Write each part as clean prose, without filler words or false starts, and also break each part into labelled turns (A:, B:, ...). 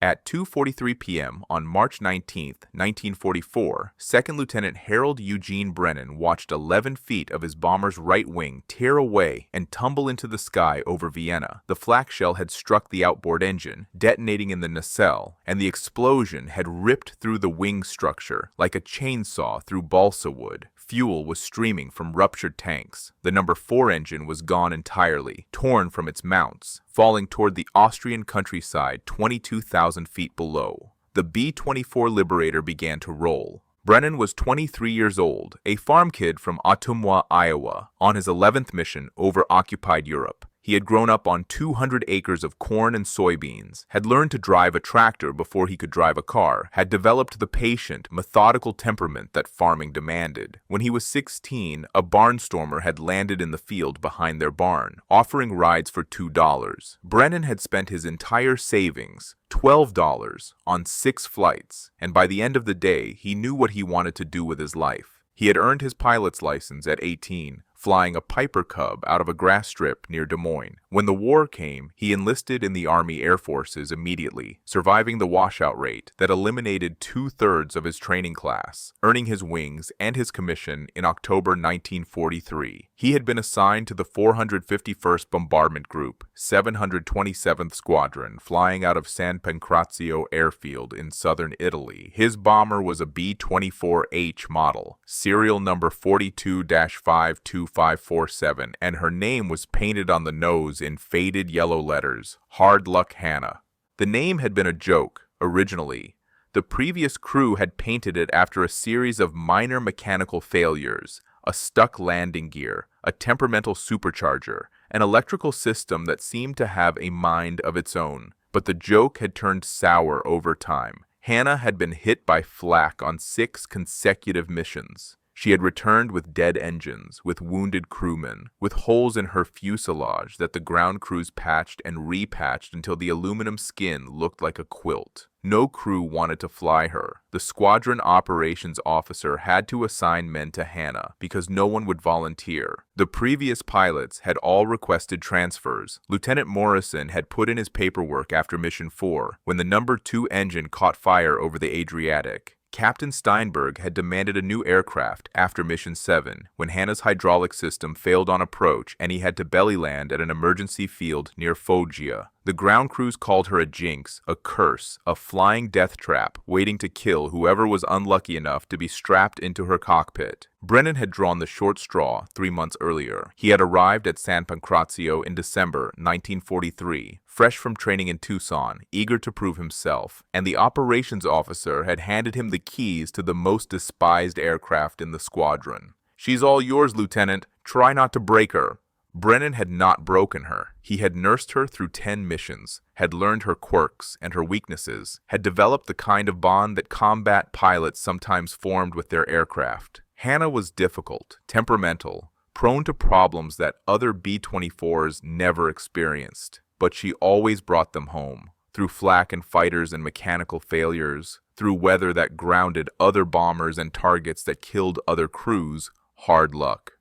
A: At 2:43 p.m. on March 19, 1944, Second Lieutenant Harold Eugene Brennan watched 11 feet of his bomber's right wing tear away and tumble into the sky over Vienna. The flak shell had struck the outboard engine, detonating in the nacelle, and the explosion had ripped through the wing structure like a chainsaw through balsa wood. Fuel was streaming from ruptured tanks. The No. 4 engine was gone entirely, torn from its mounts, falling toward the Austrian countryside 22,000 feet below. The B-24 Liberator began to roll. Brennan was 23 years old, a farm kid from Ottumwa, Iowa, on his 11th mission over occupied Europe. He had grown up on 200 acres of corn and soybeans, had learned to drive a tractor before he could drive a car, had developed the patient, methodical temperament that farming demanded. When he was 16, a barnstormer had landed in the field behind their barn, offering rides for $2. Brennan had spent his entire savings, $12, on 6 flights, and by the end of the day, he knew what he wanted to do with his life. He had earned his pilot's license at 18, flying a Piper Cub out of a grass strip near Des Moines. When the war came, he enlisted in the Army Air Forces immediately, surviving the washout rate that eliminated 2/3 of his training class, earning his wings and his commission in October 1943. He had been assigned to the 451st Bombardment Group, 727th Squadron, flying out of San Pancrazio Airfield in southern Italy. His bomber was a B-24H model, serial number 42-52547, and her name was painted on the nose in faded yellow letters, Hard Luck Hannah. The name had been a joke, originally. The previous crew had painted it after a series of minor mechanical failures, a stuck landing gear, a temperamental supercharger, an electrical system that seemed to have a mind of its own. But the joke had turned sour over time. Hannah had been hit by flak on 6 consecutive missions. She had returned with dead engines, with wounded crewmen, with holes in her fuselage that the ground crews patched and repatched until the aluminum skin looked like a quilt. No crew wanted to fly her. The squadron operations officer had to assign men to Hannah because no one would volunteer. The previous pilots had all requested transfers. Lieutenant Morrison had put in his paperwork after Mission 4 when the No. 2 engine caught fire over the Adriatic. Captain Steinberg had demanded a new aircraft after Mission 7 when Hannah's hydraulic system failed on approach and he had to belly land at an emergency field near Foggia. The ground crews called her a jinx, a curse, a flying death trap waiting to kill whoever was unlucky enough to be strapped into her cockpit. Brennan had drawn the short straw 3 months earlier. He had arrived at San Pancrazio in December 1943, fresh from training in Tucson, eager to prove himself, and the operations officer had handed him the keys to the most despised aircraft in the squadron. "She's all yours, Lieutenant. Try not to break her." Brennan had not broken her. He had nursed her through 10 missions, had learned her quirks and her weaknesses, had developed the kind of bond that combat pilots sometimes formed with their aircraft. Hannah was difficult, temperamental, prone to problems that other B-24s never experienced, but she always brought them home, through flak and fighters and mechanical failures, through weather that grounded other bombers and targets that killed other crews. Hard luck.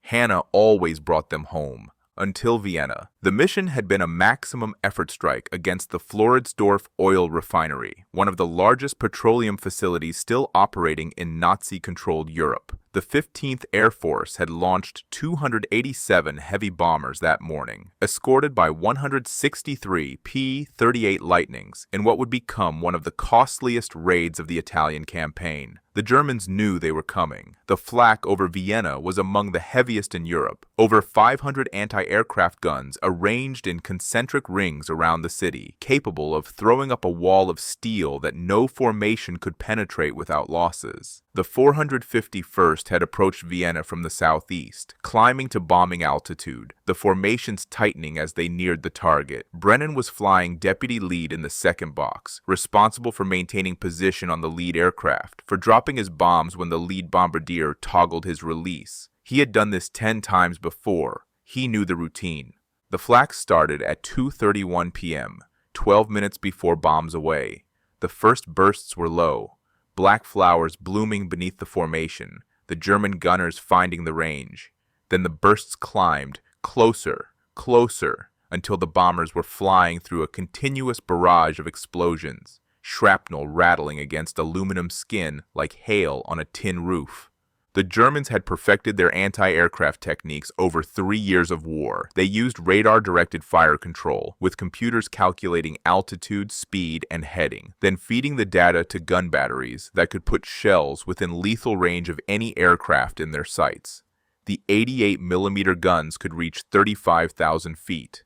A: Hannah always brought them home, until Vienna. The mission had been a maximum effort strike against the Floridsdorf oil refinery, one of the largest petroleum facilities still operating in Nazi-controlled Europe. The 15th Air Force had launched 287 heavy bombers that morning, escorted by 163 P-38 Lightnings in what would become one of the costliest raids of the Italian campaign. The Germans knew they were coming. The flak over Vienna was among the heaviest in Europe. Over 500 anti-aircraft guns arranged in concentric rings around the city, capable of throwing up a wall of steel that no formation could penetrate without losses. The 451st had approached Vienna from the southeast, climbing to bombing altitude, the formations tightening as they neared the target. Brennan was flying deputy lead in the second box, responsible for maintaining position on the lead aircraft, for dropping his bombs when the lead bombardier toggled his release. He had done this 10 times before. He knew the routine. The flak started at 2:31 p.m., 12 minutes before bombs away. The first bursts were low, black flowers blooming beneath the formation, the German gunners finding the range. Then the bursts climbed, closer, closer. until the bombers were flying through a continuous barrage of explosions, shrapnel rattling against aluminum skin like hail on a tin roof. The Germans had perfected their anti-aircraft techniques over 3 years of war. They used radar-directed fire control, with computers calculating altitude, speed, and heading, then feeding the data to gun batteries that could put shells within lethal range of any aircraft in their sights. The 88mm guns could reach 35,000 feet.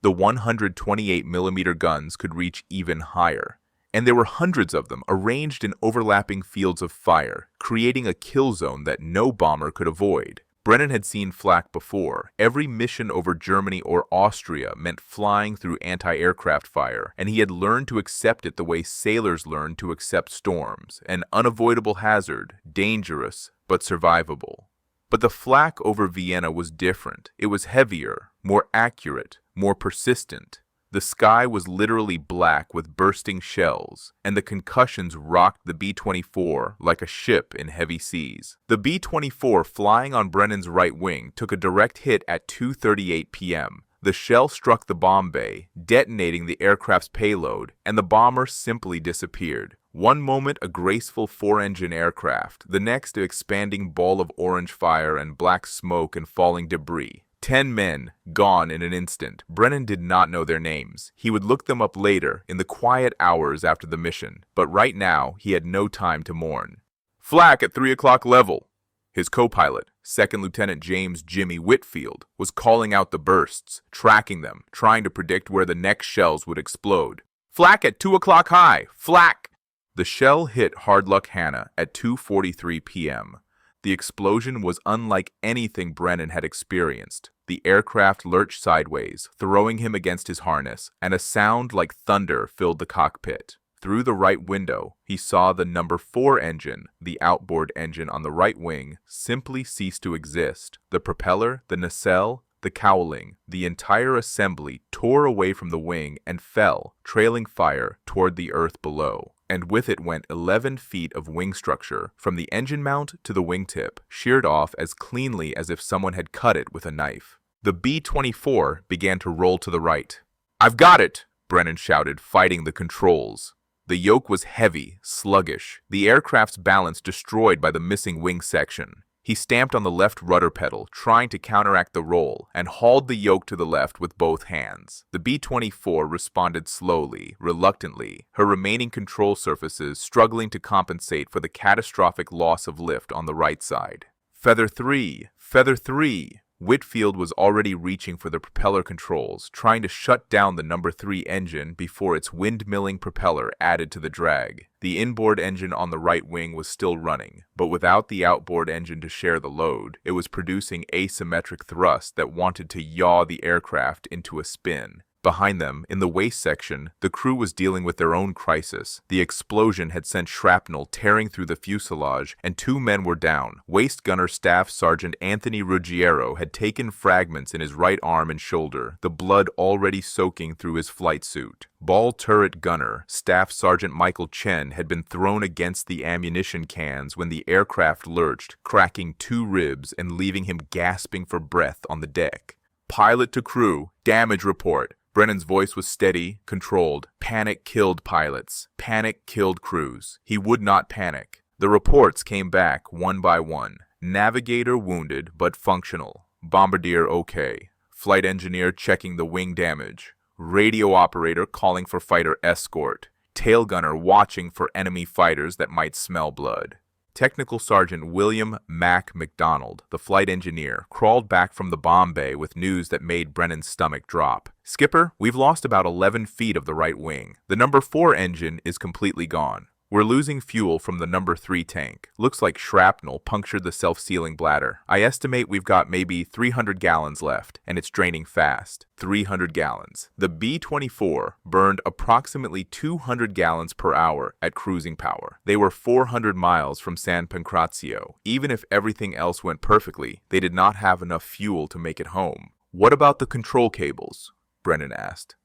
A: The 128mm guns could reach even higher. And there were hundreds of them arranged in overlapping fields of fire, creating a kill zone that no bomber could avoid. Brennan had seen flak before. Every mission over Germany or Austria meant flying through anti-aircraft fire, and he had learned to accept it the way sailors learn to accept storms, an unavoidable hazard, dangerous, but survivable. But the flak over Vienna was different. It was heavier, more accurate, more persistent. The sky was literally black with bursting shells, and the concussions rocked the B-24 like a ship in heavy seas. The B-24 flying on Brennan's right wing took a direct hit at 2:38 p.m. The shell struck the bomb bay, detonating the aircraft's payload, and the bomber simply disappeared. One moment a graceful 4-engine aircraft, the next an expanding ball of orange fire and black smoke and falling debris. 10 men, gone in an instant. Brennan did not know their names. He would look them up later, in the quiet hours after the mission, but right now he had no time to mourn. Flak at 3 o'clock level. His co-pilot, Second Lieutenant James Jimmy Whitfield, was calling out the bursts, tracking them, trying to predict where the next shells would explode. Flak at 2 o'clock high! Flak! The shell hit Hard Luck Hannah at 2:43 p.m. The explosion was unlike anything Brennan had experienced. The aircraft lurched sideways, throwing him against his harness, and a sound like thunder filled the cockpit. Through the right window, he saw the number 4 engine, the outboard engine on the right wing, simply cease to exist. The propeller, the nacelle, the cowling, the entire assembly tore away from the wing and fell, trailing fire toward the earth below. And with it went 11 feet of wing structure, from the engine mount to the wingtip, sheared off as cleanly as if someone had cut it with a knife. The B-24 began to roll to the right. "I've got it!" Brennan shouted, fighting the controls. The yoke was heavy, sluggish, the aircraft's balance destroyed by the missing wing section. He stamped on the left rudder pedal, trying to counteract the roll, and hauled the yoke to the left with both hands. The B-24 responded slowly, reluctantly, her remaining control surfaces struggling to compensate for the catastrophic loss of lift on the right side. Feather 3! Feather 3! Whitfield was already reaching for the propeller controls, trying to shut down the number 3 engine before its windmilling propeller added to the drag. The inboard engine on the right wing was still running, but without the outboard engine to share the load, it was producing asymmetric thrust that wanted to yaw the aircraft into a spin. Behind them, in the waist section, the crew was dealing with their own crisis. The explosion had sent shrapnel tearing through the fuselage, and 2 men were down. Waist gunner Staff Sergeant Anthony Ruggiero had taken fragments in his right arm and shoulder, the blood already soaking through his flight suit. Ball turret gunner Staff Sergeant Michael Chen had been thrown against the ammunition cans when the aircraft lurched, cracking 2 ribs and leaving him gasping for breath on the deck. Pilot to crew, damage report. Brennan's voice was steady, controlled. Panic killed pilots. Panic killed crews. He would not panic. The reports came back one by one. Navigator wounded but functional. Bombardier okay. Flight engineer checking the wing damage. Radio operator calling for fighter escort. Tail gunner watching for enemy fighters that might smell blood. Technical Sergeant William Mac McDonald, the flight engineer, crawled back from the bomb bay with news that made Brennan's stomach drop. "Skipper, we've lost about 11 feet of the right wing. The number 4 engine is completely gone. We're losing fuel from the number 3 tank. Looks like shrapnel punctured the self-sealing bladder. I estimate we've got maybe 300 gallons left, and it's draining fast." 300 gallons. The B-24 burned approximately 200 gallons per hour at cruising power. They were 400 miles from San Pancrazio. Even if everything else went perfectly, they did not have enough fuel to make it home. "What about the control cables?" Brennan asked.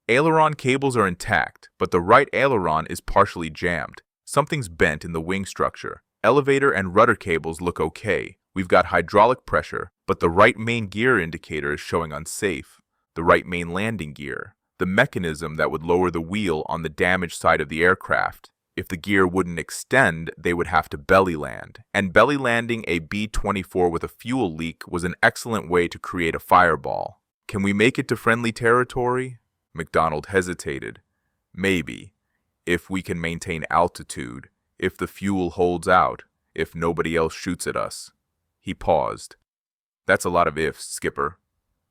A: "Aileron cables are intact, but the right aileron is partially jammed. Something's bent in the wing structure. Elevator and rudder cables look okay. We've got hydraulic pressure, but the right main gear indicator is showing unsafe." the right main landing gear, the mechanism that would lower the wheel on the damaged side of the aircraft. If the gear wouldn't extend, they would have to belly land. And belly landing a B-24 with a fuel leak was an excellent way to create a fireball. Can we make it to friendly territory? McDonald hesitated. Maybe. If we can maintain altitude, if the fuel holds out, if nobody else shoots at us. He paused. That's a lot of ifs, Skipper.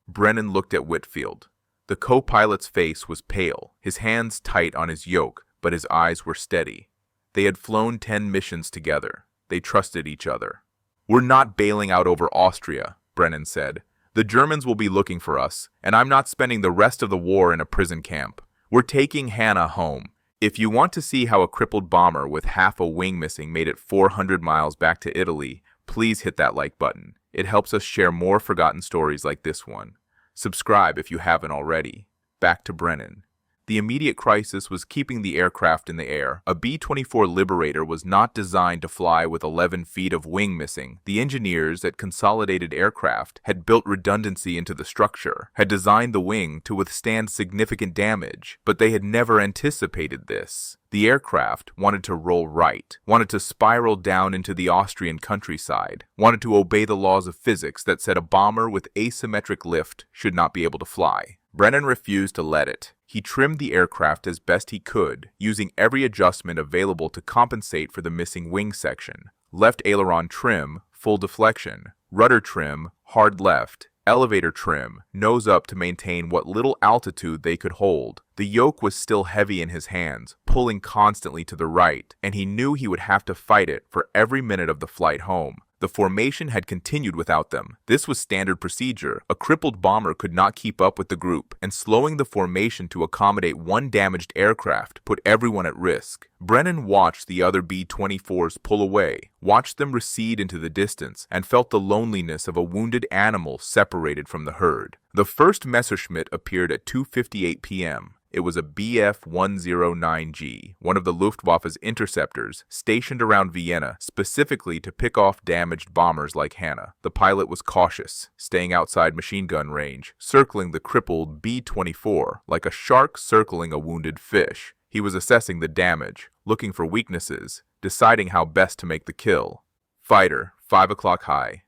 A: Brennan looked at Whitfield. The co-pilot's face was pale, his hands tight on his yoke, but his eyes were steady. They had flown 10 missions together. They trusted each other. We're not bailing out over Austria, Brennan said. The Germans will be looking for us, and I'm not spending the rest of the war in a prison camp. We're taking Hannah home. If you want to see how a crippled bomber with half a wing missing made it 400 miles back to Italy, please hit that like button. It helps us share more forgotten stories like this one. Subscribe if you haven't already. Back to Brennan. The immediate crisis was keeping the aircraft in the air. A B-24 Liberator was not designed to fly with 11 feet of wing missing. The engineers at Consolidated Aircraft had built redundancy into the structure, had designed the wing to withstand significant damage, but they had never anticipated this. The aircraft wanted to roll right, wanted to spiral down into the Austrian countryside, wanted to obey the laws of physics that said a bomber with asymmetric lift should not be able to fly. Brennan refused to let it. He trimmed the aircraft as best he could, using every adjustment available to compensate for the missing wing section. Left aileron trim, full deflection. Rudder trim, hard left. Elevator trim, nose up to maintain what little altitude they could hold. The yoke was still heavy in his hands, pulling constantly to the right, and he knew he would have to fight it for every minute of the flight home. The formation had continued without them. This was standard procedure. A crippled bomber could not keep up with the group, and slowing the formation to accommodate one damaged aircraft put everyone at risk. Brennan watched the other B-24s pull away, watched them recede into the distance, and felt the loneliness of a wounded animal separated from the herd. The first Messerschmitt appeared at 2:58 p.m. It was a Bf-109G, one of the Luftwaffe's interceptors, stationed around Vienna specifically to pick off damaged bombers like Hannah. The pilot was cautious, staying outside machine gun range, circling the crippled B-24 like a shark circling a wounded fish. He was assessing the damage, looking for weaknesses, deciding how best to make the kill. Fighter, 5 o'clock high.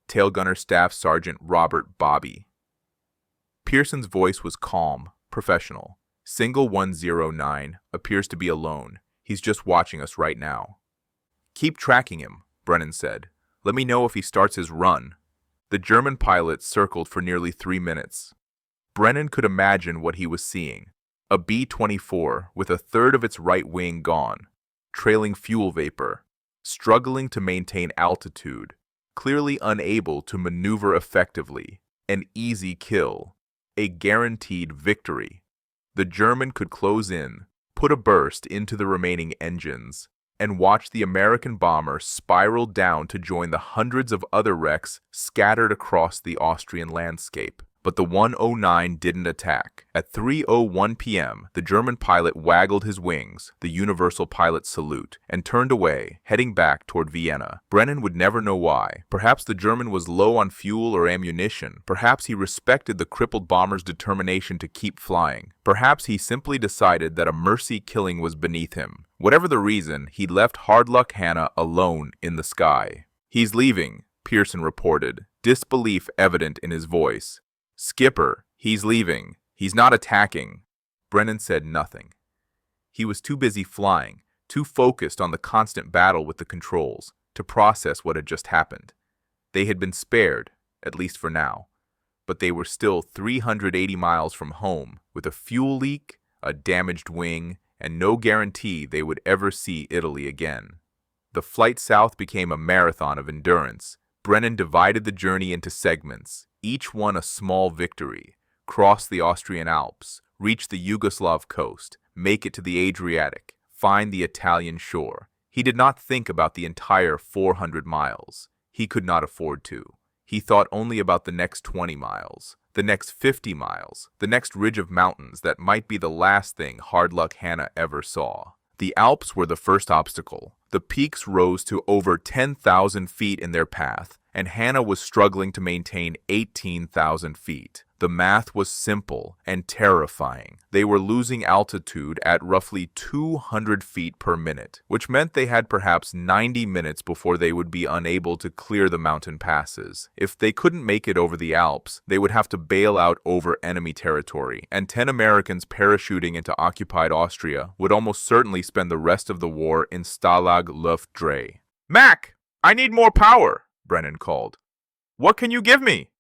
A: Tail Gunner Staff Sergeant Robert Bobby. Pearson's voice was calm, professional. Single 109 appears to be alone. He's just watching us right now. Keep tracking him, Brennan said. Let me know if he starts his run. The German pilot circled for nearly 3 minutes. Brennan could imagine what he was seeing. A B-24 with a third of its right wing gone, trailing fuel vapor, struggling to maintain altitude, clearly unable to maneuver effectively. An easy kill. A guaranteed victory. The German could close in, put a burst into the remaining engines, and watch the American bomber spiral down to join the hundreds of other wrecks scattered across the Austrian landscape. But the 109 didn't attack. At 3:01 p.m., the German pilot waggled his wings, the universal pilot salute, and turned away, heading back toward Vienna. Brennan would never know why. Perhaps the German was low on fuel or ammunition. Perhaps he respected the crippled bomber's determination to keep flying. Perhaps he simply decided that a mercy killing was beneath him. Whatever the reason, he left Hard Luck Hannah alone in the sky. He's leaving, Pearson reported, disbelief evident in his voice. Skipper, he's leaving. He's not attacking. Brennan said nothing. He was too busy flying, too focused on the constant battle with the controls, to process what had just happened. They had been spared, at least for now, but they were still 380 miles from home, with a fuel leak, a damaged wing, and no guarantee they would ever see Italy again. The flight south became a marathon of endurance. Brennan divided the journey into segments, each one a small victory, cross the Austrian Alps, reach the Yugoslav coast, make it to the Adriatic, find the Italian shore. He did not think about the entire 400 miles. He could not afford to. He thought only about the next 20 miles, the next 50 miles, the next ridge of mountains that might be the last thing Hard Luck Hannah ever saw. The Alps were the first obstacle. The peaks rose to over 10,000 feet in their path, and Hannah was struggling to maintain 18,000 feet. The math was simple and terrifying. They were losing altitude at roughly 200 feet per minute, which meant they had perhaps 90 minutes before they would be unable to clear the mountain passes. If they couldn't make it over the Alps, they would have to bail out over enemy territory, and 10 Americans parachuting into occupied Austria would almost certainly spend the rest of the war in Stalag Luft 3. "Mac, I need more power," Brennan called. "What can you give me?"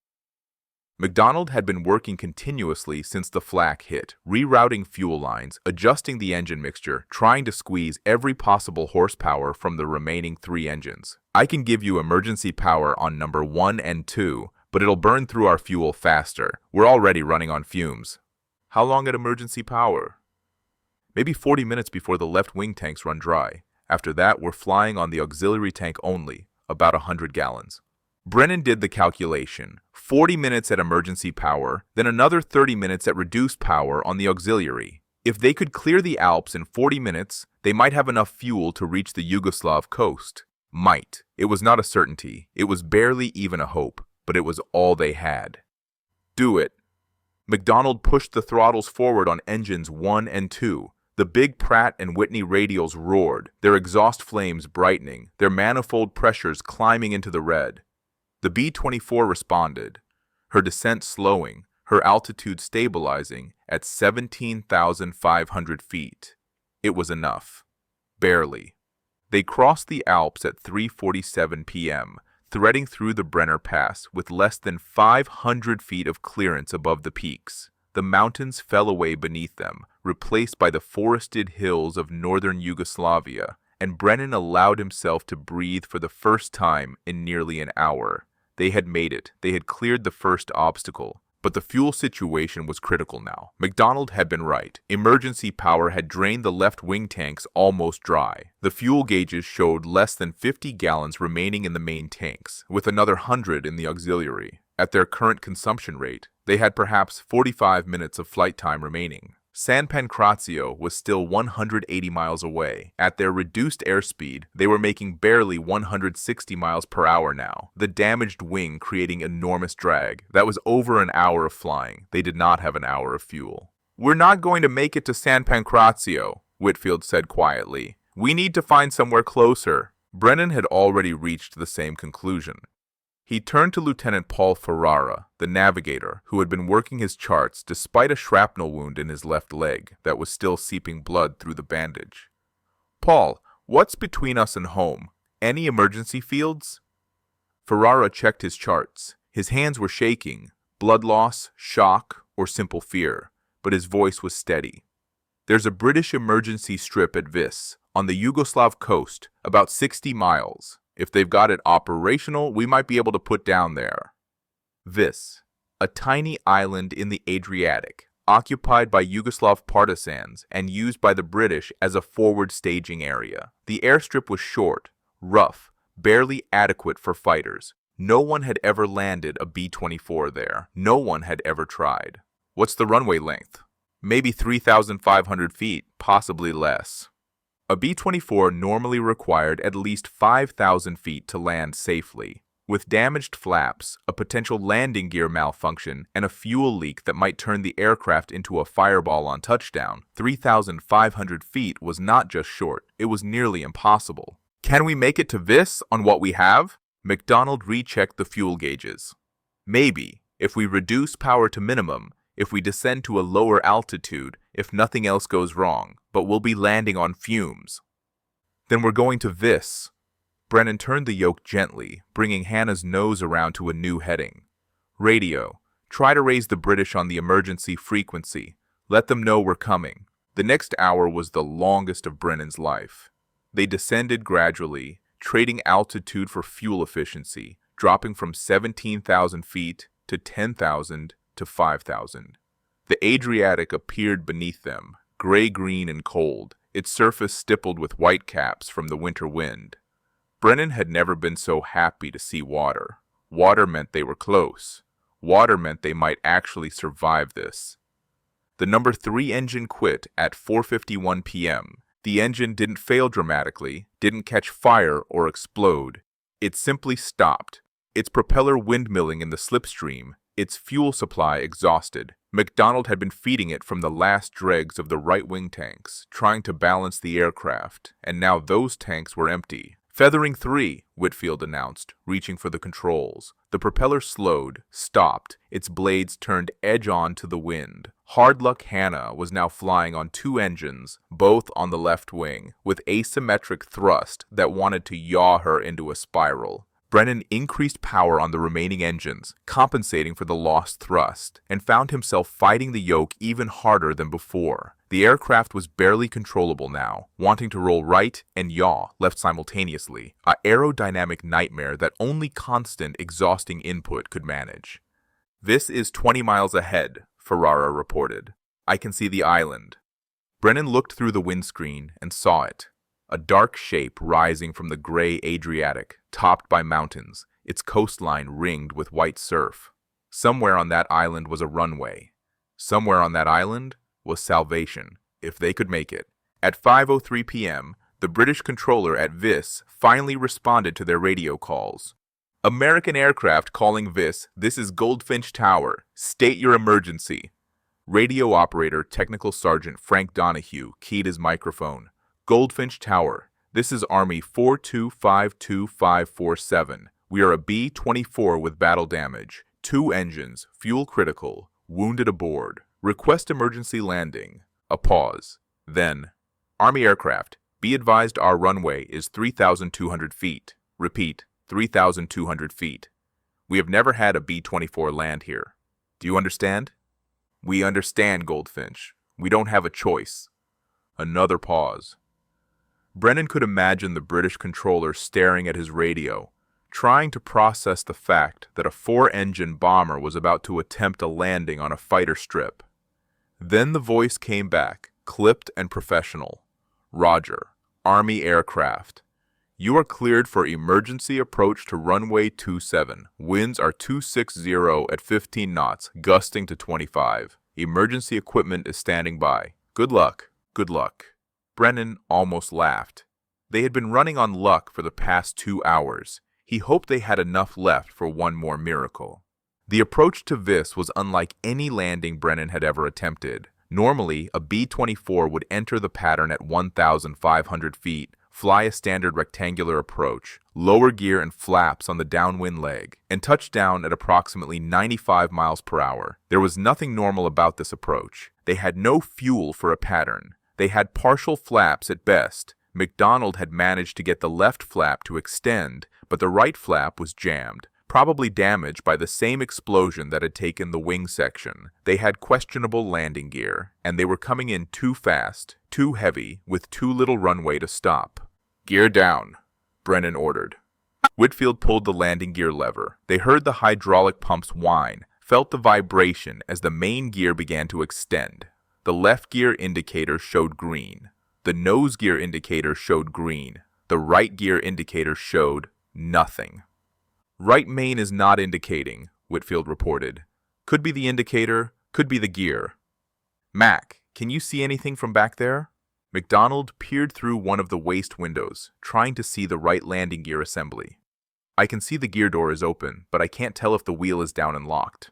A: MacDonald had been working continuously since the flak hit, rerouting fuel lines, adjusting the engine mixture, trying to squeeze every possible horsepower from the remaining 3 engines. "I can give you emergency power on number 1 and 2, but it'll burn through our fuel faster. We're already running on fumes." "How long at emergency power?" "Maybe 40 minutes before the left wing tanks run dry. After that, we're flying on the auxiliary tank only, about 100 gallons. Brennan did the calculation. 40 minutes at emergency power, then another 30 minutes at reduced power on the auxiliary. If they could clear the Alps in 40 minutes, they might have enough fuel to reach the Yugoslav coast. Might. It was not a certainty. It was barely even a hope, but it was all they had. "Do it." MacDonald pushed the throttles forward on engines 1 and 2. The big Pratt & Whitney radials roared, their exhaust flames brightening, their manifold pressures climbing into the red. The B-24 responded, her descent slowing, her altitude stabilizing at 17,500 feet. It was enough. Barely. They crossed the Alps at 3:47 p.m., threading through the Brenner Pass with less than 500 feet of clearance above the peaks. The mountains fell away beneath them, replaced by the forested hills of northern Yugoslavia, and Brennan allowed himself to breathe for the first time in nearly an hour. They had made it. They had cleared the first obstacle. But the fuel situation was critical now. MacDonald had been right. Emergency power had drained the left wing tanks almost dry. The fuel gauges showed less than 50 gallons remaining in the main tanks, with another 100 in the auxiliary. At their current consumption rate, they had perhaps 45 minutes of flight time remaining. San Pancrazio was still 180 miles away. At their reduced airspeed, they were making barely 160 miles per hour now, the damaged wing creating enormous drag. That was over an hour of flying. They did not have an hour of fuel. "We're not going to make it to San Pancrazio," Whitfield said quietly. "We need to find somewhere closer." Brennan had already reached the same conclusion. He turned to Lieutenant Paul Ferrara, the navigator, who had been working his charts despite a shrapnel wound in his left leg that was still seeping blood through the bandage. "Paul, what's between us and home? Any emergency fields?" Ferrara checked his charts. His hands were shaking, blood loss, shock, or simple fear, but his voice was steady. "There's a British emergency strip at Vis, on the Yugoslav coast, about 60 miles. If they've got it operational, we might be able to put down there." Vis, a tiny island in the Adriatic, occupied by Yugoslav partisans and used by the British as a forward staging area. The airstrip was short, rough, barely adequate for fighters. No one had ever landed a B-24 there. No one had ever tried. "What's the runway length?" "Maybe 3,500 feet, possibly less." A B-24 normally required at least 5,000 feet to land safely. With damaged flaps, a potential landing gear malfunction, and a fuel leak that might turn the aircraft into a fireball on touchdown, 3,500 feet was not just short, it was nearly impossible. "Can we make it to Vis on what we have?" MacDonald rechecked the fuel gauges. "Maybe, if we reduce power to minimum, if we descend to a lower altitude, if nothing else goes wrong, but we'll be landing on fumes." "Then we're going to Vis." Brennan turned the yoke gently, bringing Hannah's nose around to a new heading. "Radio, try to raise the British on the emergency frequency. Let them know we're coming." The next hour was the longest of Brennan's life. They descended gradually, trading altitude for fuel efficiency, dropping from 17,000 feet to 10,000 to 5,000. The Adriatic appeared beneath them, gray-green and cold, its surface stippled with white caps from the winter wind. Brennan had never been so happy to see water. Water meant they were close. Water meant they might actually survive this. The number 3 engine quit at 4:51 p.m. The engine didn't fail dramatically, didn't catch fire or explode. It simply stopped, its propeller windmilling in the slipstream, its fuel supply exhausted. MacDonald had been feeding it from the last dregs of the right-wing tanks, trying to balance the aircraft, and now those tanks were empty. "Feathering 3, Whitfield announced, reaching for the controls. The propeller slowed, stopped, its blades turned edge-on to the wind. Hard Luck Hannah was now flying on 2 engines, both on the left wing, with asymmetric thrust that wanted to yaw her into a spiral. Brennan increased power on the remaining engines, compensating for the lost thrust, and found himself fighting the yoke even harder than before. The aircraft was barely controllable now, wanting to roll right and yaw left simultaneously, an aerodynamic nightmare that only constant, exhausting input could manage. "This is 20 miles ahead," Ferrara reported. "I can see the island." Brennan looked through the windscreen and saw it. A dark shape rising from the gray Adriatic, topped by mountains, its coastline ringed with white surf. Somewhere on that island was a runway. Somewhere on that island was salvation, if they could make it. At 5:03 p.m., the British controller at Vis finally responded to their radio calls. "American aircraft calling Vis, this is Goldfinch Tower. State your emergency." Radio operator Technical Sergeant Frank Donahue keyed his microphone. "Goldfinch Tower, this is Army 4252547. We are a B-24 with battle damage. 2 engines, fuel critical, wounded aboard. Request emergency landing." A pause. Then, "Army aircraft, be advised our runway is 3,200 feet. Repeat, 3,200 feet. We have never had a B-24 land here. Do you understand?" "We understand, Goldfinch. We don't have a choice." Another pause. Brennan could imagine the British controller staring at his radio, trying to process the fact that a 4-engine bomber was about to attempt a landing on a fighter strip. Then the voice came back, clipped and professional. "Roger, Army aircraft. You are cleared for emergency approach to runway 27. Winds are 260 at 15 knots, gusting to 25. Emergency equipment is standing by. Good luck, good luck." Brennan almost laughed. They had been running on luck for the past 2 hours. He hoped they had enough left for one more miracle. The approach to Vis was unlike any landing Brennan had ever attempted. Normally, a B-24 would enter the pattern at 1,500 feet, fly a standard rectangular approach, lower gear and flaps on the downwind leg, and touch down at approximately 95 miles per hour. There was nothing normal about this approach. They had no fuel for a pattern. They had partial flaps at best. MacDonald had managed to get the left flap to extend, but the right flap was jammed, probably damaged by the same explosion that had taken the wing section. They had questionable landing gear, and they were coming in too fast, too heavy, with too little runway to stop. "Gear down," Brennan ordered. Whitfield pulled the landing gear lever. They heard the hydraulic pumps whine, felt the vibration as the main gear began to extend. The left gear indicator showed green. The nose gear indicator showed green. The right gear indicator showed nothing. "Right main is not indicating," Whitfield reported. "Could be the indicator, could be the gear." "Mac, can you see anything from back there?" MacDonald peered through one of the waist windows, trying to see the right landing gear assembly. "I can see the gear door is open, but I can't tell if the wheel is down and locked."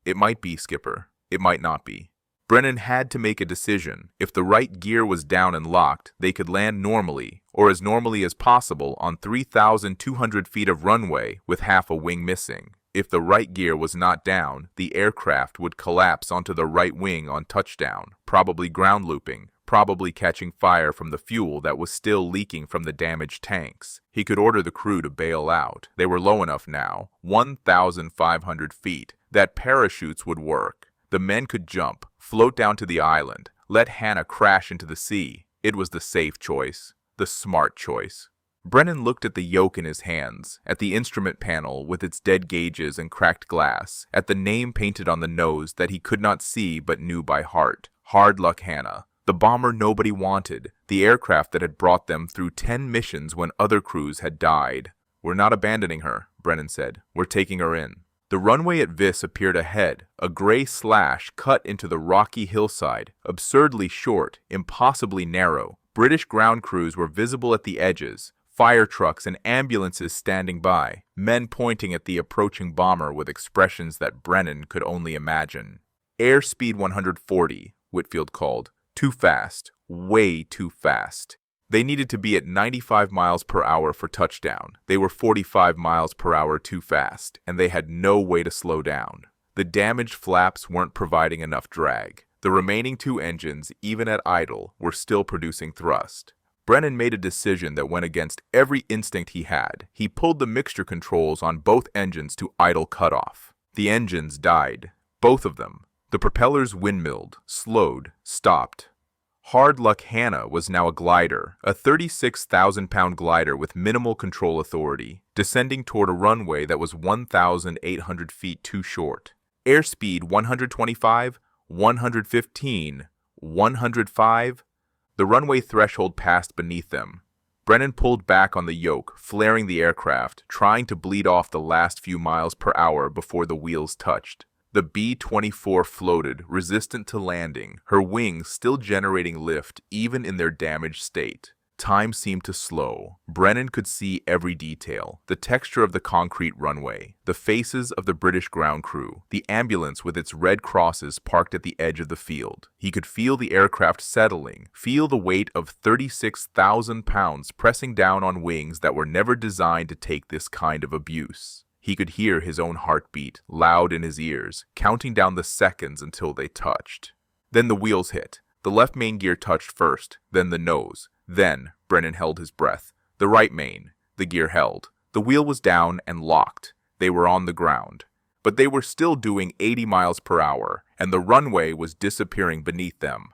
A: "It might be, Skipper. It might not be." Brennan had to make a decision. If the right gear was down and locked, they could land normally, or as normally as possible, on 3,200 feet of runway with half a wing missing. If the right gear was not down, the aircraft would collapse onto the right wing on touchdown, probably ground looping, probably catching fire from the fuel that was still leaking from the damaged tanks. He could order the crew to bail out. They were low enough now, 1,500 feet, that parachutes would work. The men could jump, float down to the island, let Hannah crash into the sea. It was the safe choice, the smart choice. Brennan looked at the yoke in his hands, at the instrument panel with its dead gauges and cracked glass, at the name painted on the nose that he could not see but knew by heart. Hard Luck Hannah. The bomber nobody wanted, the aircraft that had brought them through 10 missions when other crews had died. "We're not abandoning her," Brennan said. "We're taking her in." The runway at Vis appeared ahead, a gray slash cut into the rocky hillside, absurdly short, impossibly narrow. British ground crews were visible at the edges, fire trucks and ambulances standing by, men pointing at the approaching bomber with expressions that Brennan could only imagine. Airspeed 140, Whitfield called. Too fast. Way too fast. They needed to be at 95 miles per hour for touchdown. They were 45 miles per hour too fast, and they had no way to slow down. The damaged flaps weren't providing enough drag. The remaining two engines, even at idle, were still producing thrust. Brennan made a decision that went against every instinct he had. He pulled the mixture controls on both engines to idle cutoff. The engines died. Both of them. The propellers windmilled, slowed, stopped. Hard Luck Hannah was now a glider, a 36,000-pound glider with minimal control authority, descending toward a runway that was 1,800 feet too short. Airspeed 125, 115, 105. The runway threshold passed beneath them. Brennan pulled back on the yoke, flaring the aircraft, trying to bleed off the last few miles per hour before the wheels touched. The B-24 floated, resistant to landing, her wings still generating lift even in their damaged state. Time seemed to slow. Brennan could see every detail: the texture of the concrete runway, the faces of the British ground crew, the ambulance with its red crosses parked at the edge of the field. He could feel the aircraft settling, feel the weight of 36,000 pounds pressing down on wings that were never designed to take this kind of abuse. He could hear his own heartbeat, loud in his ears, counting down the seconds until they touched. Then the wheels hit. The left main gear touched first, then the nose. Then, Brennan held his breath. The right main. The gear held. The wheel was down and locked. They were on the ground. But they were still doing 80 miles per hour, and the runway was disappearing beneath them.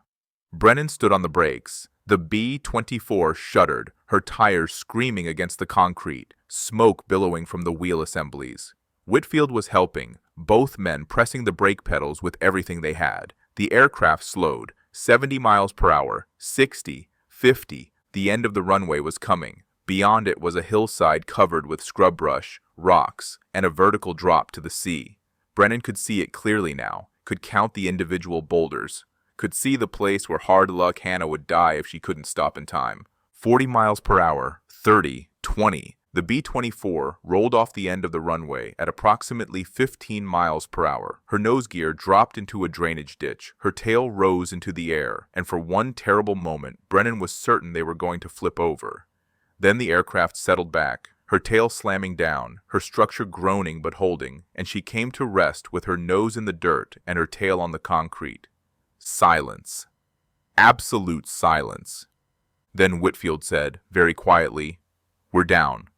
A: Brennan stood on the brakes. The B-24 shuddered, her tires screaming against the concrete, smoke billowing from the wheel assemblies. Whitfield was helping, both men pressing the brake pedals with everything they had. The aircraft slowed, 70 miles per hour, 60, 50. The end of the runway was coming. Beyond it was a hillside covered with scrub brush, rocks, and a vertical drop to the sea. Brennan could see it clearly now, could count the individual boulders, could see the place where Hard Luck Hannah would die if she couldn't stop in time. 40 miles per hour, 30, 20. The B-24 rolled off the end of the runway at approximately 15 miles per hour. Her nose gear dropped into a drainage ditch. Her tail rose into the air, and for one terrible moment, Brennan was certain they were going to flip over. Then the aircraft settled back, her tail slamming down, her structure groaning but holding, and she came to rest with her nose in the dirt and her tail on the concrete. Silence. Absolute silence. Then Whitfield said, very quietly, "We're down."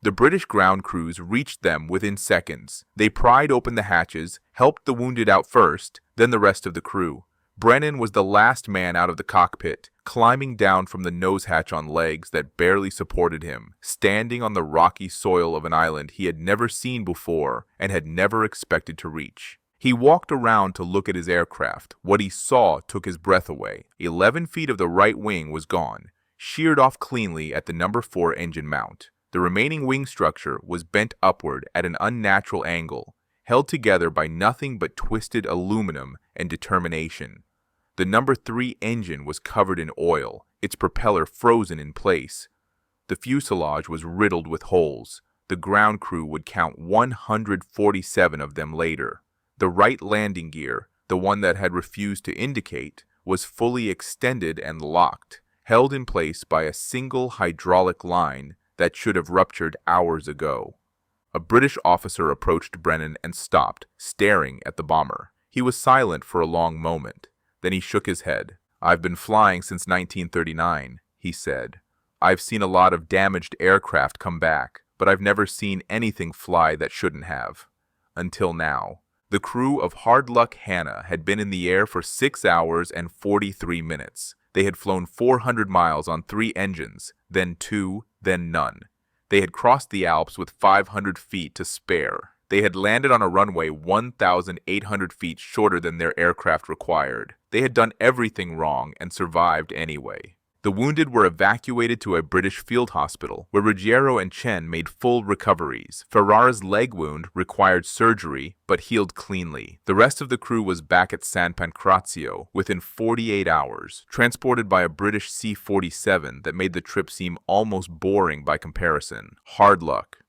A: The British ground crews reached them within seconds. They pried open the hatches, helped the wounded out first, then the rest of the crew. Brennan was the last man out of the cockpit, climbing down from the nose hatch on legs that barely supported him, standing on the rocky soil of an island he had never seen before and had never expected to reach. He walked around to look at his aircraft. What he saw took his breath away. 11 feet of the right wing was gone, sheared off cleanly at the number 4 engine mount. The remaining wing structure was bent upward at an unnatural angle, held together by nothing but twisted aluminum and determination. The number 3 engine was covered in oil, its propeller frozen in place. The fuselage was riddled with holes. The ground crew would count 147 of them later. The right landing gear, the one that had refused to indicate, was fully extended and locked, held in place by a single hydraulic line that should have ruptured hours ago. A British officer approached Brennan and stopped, staring at the bomber. He was silent for a long moment. Then he shook his head. "I've been flying since 1939, he said. "I've seen a lot of damaged aircraft come back, but I've never seen anything fly that shouldn't have. Until now." The crew of Hard Luck Hannah had been in the air for 6 hours and 43 minutes. They had flown 400 miles on 3 engines, then 2, then none. They had crossed the Alps with 500 feet to spare. They had landed on a runway 1,800 feet shorter than their aircraft required. They had done everything wrong and survived anyway. The wounded were evacuated to a British field hospital, where Ruggiero and Chen made full recoveries. Ferrara's leg wound required surgery, but healed cleanly. The rest of the crew was back at San Pancrazio within 48 hours, transported by a British C-47 that made the trip seem almost boring by comparison. Hard luck.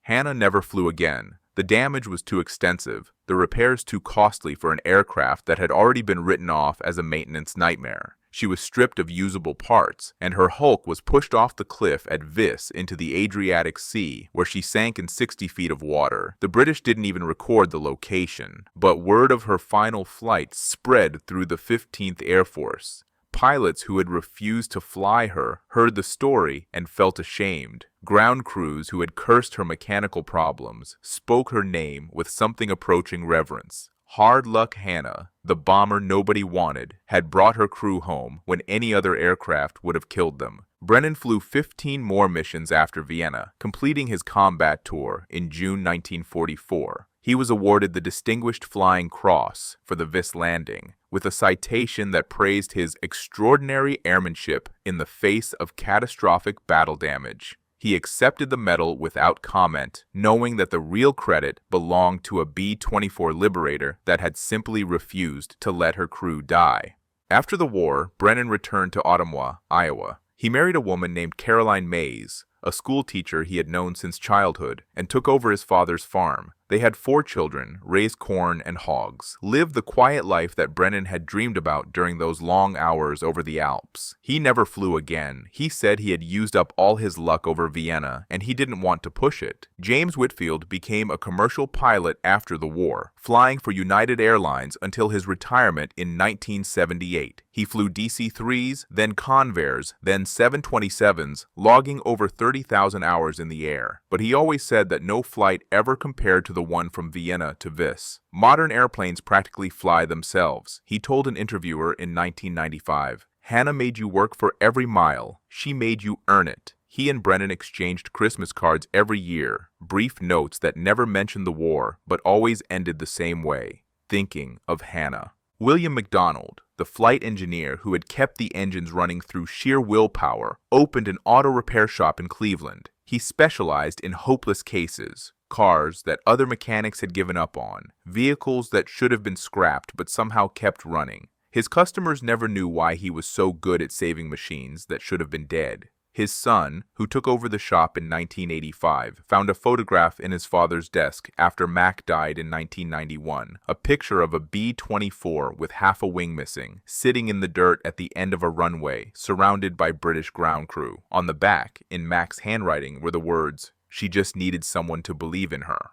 A: Hannah never flew again. The damage was too extensive, the repairs too costly for an aircraft that had already been written off as a maintenance nightmare. She was stripped of usable parts, and her hulk was pushed off the cliff at Vis into the Adriatic Sea, where she sank in 60 feet of water. The British didn't even record the location, but word of her final flight spread through the 15th Air Force. Pilots who had refused to fly her heard the story and felt ashamed. Ground crews who had cursed her mechanical problems spoke her name with something approaching reverence. Hard Luck Hannah, the bomber nobody wanted, had brought her crew home when any other aircraft would have killed them. Brennan flew 15 more missions after Vienna, completing his combat tour in June 1944. He was awarded the Distinguished Flying Cross for the Vis landing, with a citation that praised his extraordinary airmanship in the face of catastrophic battle damage. He accepted the medal without comment, knowing that the real credit belonged to a B-24 Liberator that had simply refused to let her crew die. After the war, Brennan returned to Ottumwa, Iowa. He married a woman named Caroline Mays, a school teacher he had known since childhood, and took over his father's farm. They had 4 children, raised corn and hogs, lived the quiet life that Brennan had dreamed about during those long hours over the Alps. He never flew again. He said he had used up all his luck over Vienna, and he didn't want to push it. James Whitfield became a commercial pilot after the war, flying for United Airlines until his retirement in 1978. He flew DC-3s, then Convairs, then 727s, logging over 30,000 hours in the air. But he always said that no flight ever compared to the one from Vienna to Vis. Modern airplanes practically fly themselves. He told an interviewer in 1995, "Hannah made you work for every mile. She made you earn it." He and Brennan exchanged Christmas cards every year, brief notes that never mentioned the war, but always ended the same way, thinking of Hannah. William McDonald, the flight engineer who had kept the engines running through sheer willpower, opened an auto repair shop in Cleveland. He specialized in hopeless cases, cars that other mechanics had given up on, vehicles that should have been scrapped but somehow kept running. His customers never knew why he was so good at saving machines that should have been dead. His son, who took over the shop in 1985, found a photograph in his father's desk after Mac died in 1991, a picture of a B-24 with half a wing missing, sitting in the dirt at the end of a runway, surrounded by British ground crew. On the back, in Mac's handwriting, were the words, "She just needed someone to believe in her."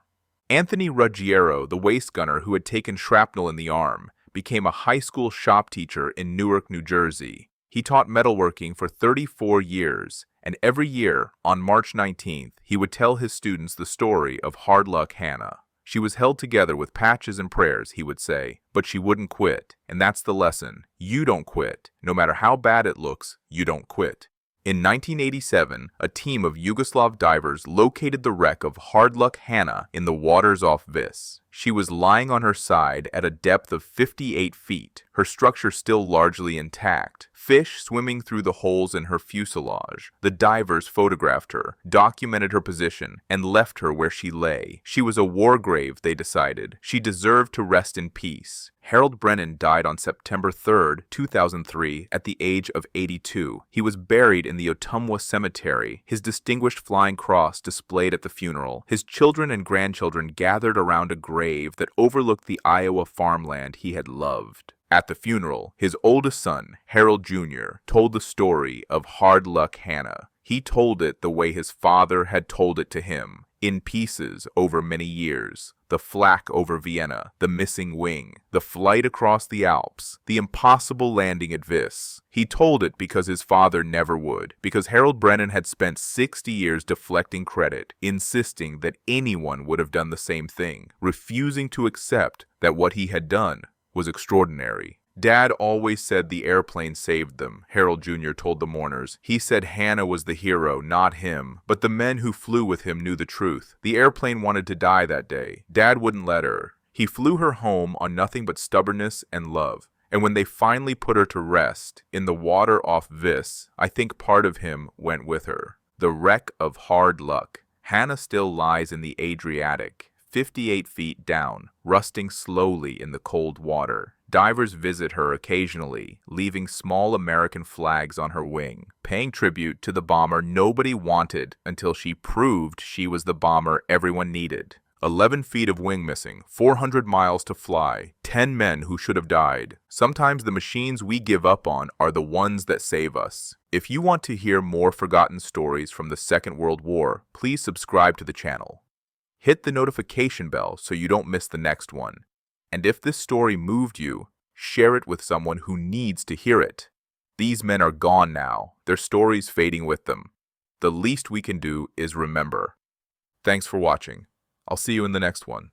A: Anthony Ruggiero, the waist gunner who had taken shrapnel in the arm, became a high school shop teacher in Newark, New Jersey. He taught metalworking for 34 years, and every year, on March 19th, he would tell his students the story of Hard Luck Hannah. She was held together with patches and prayers, he would say, but she wouldn't quit, and that's the lesson. You don't quit. No matter how bad it looks, you don't quit. In 1987, a team of Yugoslav divers located the wreck of Hard Luck Hannah in the waters off Vis. She was lying on her side at a depth of 58 feet, her structure still largely intact, fish swimming through the holes in her fuselage. The divers photographed her, documented her position, and left her where she lay. She was a war grave, they decided. She deserved to rest in peace. Harold Brennan died on September 3, 2003, at the age of 82. He was buried in the Ottumwa Cemetery, his Distinguished Flying Cross displayed at the funeral. His children and grandchildren gathered around a grave that overlooked the Iowa farmland he had loved. At the funeral, his oldest son, Harold Jr., told the story of Hard Luck Hannah. He told it the way his father had told it to him, in pieces over many years. The flak over Vienna, the missing wing, the flight across the Alps, the impossible landing at Vis. He told it because his father never would, because Harold Brennan had spent 60 years deflecting credit, insisting that anyone would have done the same thing, refusing to accept that what he had done was extraordinary. Dad always said the airplane saved them, Harold Jr. told the mourners. He said Hannah was the hero, not him. But the men who flew with him knew the truth. The airplane wanted to die that day. Dad wouldn't let her. He flew her home on nothing but stubbornness and love. And when they finally put her to rest in the water off Vis, I think part of him went with her. The wreck of hard luck. Hannah still lies in the Adriatic, 58 feet down, rusting slowly in the cold water. Divers visit her occasionally, leaving small American flags on her wing, paying tribute to the bomber nobody wanted until she proved she was the bomber everyone needed. 11 feet of wing missing, 400 miles to fly, 10 men who should have died. Sometimes the machines we give up on are the ones that save us. If you want to hear more forgotten stories from the Second World War, please subscribe to the channel. Hit the notification bell so you don't miss the next one. And if this story moved you, share it with someone who needs to hear it. These men are gone now, their stories fading with them. The least we can do is remember. Thanks for watching. I'll see you in the next one.